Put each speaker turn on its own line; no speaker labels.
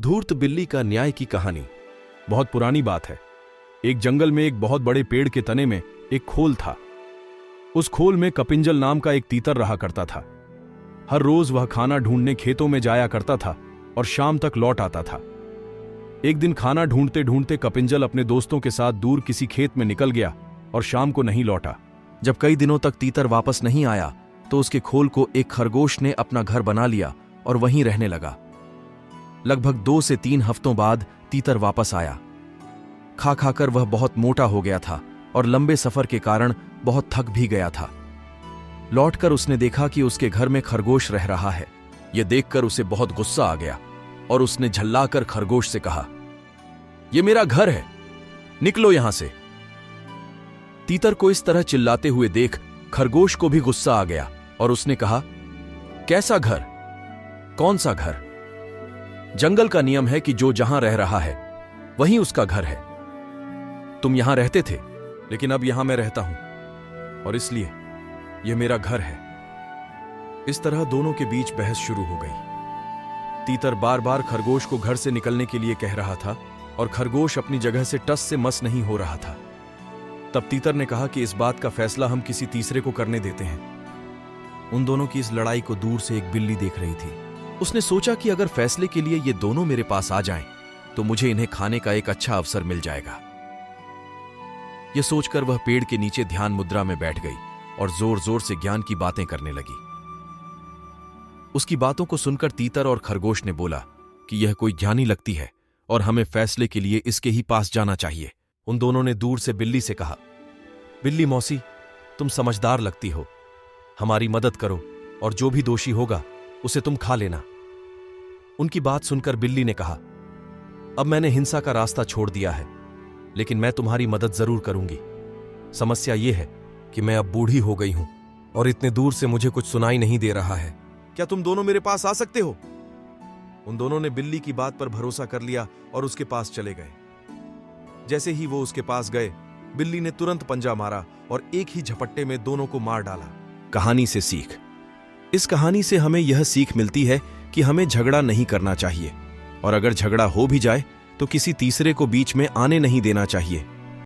धूर्त बिल्ली का न्याय की कहानी। बहुत पुरानी बात है। एक जंगल में एक बहुत बड़े पेड़ के तने में एक खोल था। उस खोल में कपिंजल नाम का एक तीतर रहा करता था। हर रोज वह खाना ढूंढने खेतों में जाया करता था और शाम तक लौट आता था। एक दिन खाना ढूंढते ढूंढते कपिंजल अपने दोस्तों के साथ दूर किसी खेत में निकल गया और शाम को नहीं लौटा। जब कई दिनों तक तीतर वापस नहीं आया तो उसके खोल को एक खरगोश ने अपना घर बना लिया और वहीं रहने लगा। लगभग 2 से 3 हफ्तों बाद तीतर वापस आया। खा खाकर वह बहुत मोटा हो गया था और लंबे सफर के कारण बहुत थक भी गया था। लौटकर उसने देखा कि उसके घर में खरगोश रह रहा है। यह देखकर उसे बहुत गुस्सा आ गया और उसने झल्लाकर खरगोश से कहा, "यह मेरा घर है, निकलो यहां से।" तीतर को इस तरह चिल्लाते हुए देख खरगोश को भी गुस्सा आ गया और उसने कहा, "कैसा घर? कौन सा घर? जंगल का नियम है कि जो जहां रह रहा है वहीं उसका घर है। तुम यहां रहते थे, लेकिन अब यहां मैं रहता हूं और इसलिए यह मेरा घर है।" इस तरह दोनों के बीच बहस शुरू हो गई। तीतर बार बार खरगोश को घर से निकलने के लिए कह रहा था और खरगोश अपनी जगह से टस से मस नहीं हो रहा था। तब तीतर ने कहा कि इस बात का फैसला हम किसी तीसरे को करने देते हैं। उन दोनों की इस लड़ाई को दूर से एक बिल्ली देख रही थी। उसने सोचा कि अगर फैसले के लिए ये दोनों मेरे पास आ जाएं, तो मुझे इन्हें खाने का एक अच्छा अवसर मिल जाएगा। यह सोचकर वह पेड़ के नीचे ध्यान मुद्रा में बैठ गई और जोर जोर से ज्ञान की बातें करने लगी। उसकी बातों को सुनकर तीतर और खरगोश ने बोला कि यह कोई ज्ञानी लगती है और हमें फैसले के लिए इसके ही पास जाना चाहिए। उन दोनों ने दूर से बिल्ली से कहा, "बिल्ली मौसी, तुम समझदार लगती हो, हमारी मदद करो और जो भी दोषी होगा उसे तुम खा लेना।" उनकी बात सुनकर बिल्ली ने कहा, "अब मैंने हिंसा का रास्ता छोड़ दिया है, लेकिन मैं तुम्हारी मदद जरूर करूंगी। समस्या यह है कि मैं अब बूढ़ी हो गई हूं और इतने दूर से मुझे कुछ सुनाई नहीं दे रहा है। क्या तुम दोनों मेरे पास आ सकते हो?" उन दोनों ने बिल्ली की बात पर भरोसा कर लिया और उसके पास चले गए। जैसे ही वो उसके पास गए, बिल्ली ने तुरंत पंजा मारा और एक ही झपट्टे में दोनों को मार डाला। कहानी से सीख। इस कहानी से हमें यह सीख मिलती है कि हमें झगड़ा नहीं करना चाहिए और अगर झगड़ा हो भी जाए तो किसी तीसरे को बीच में आने नहीं देना चाहिए।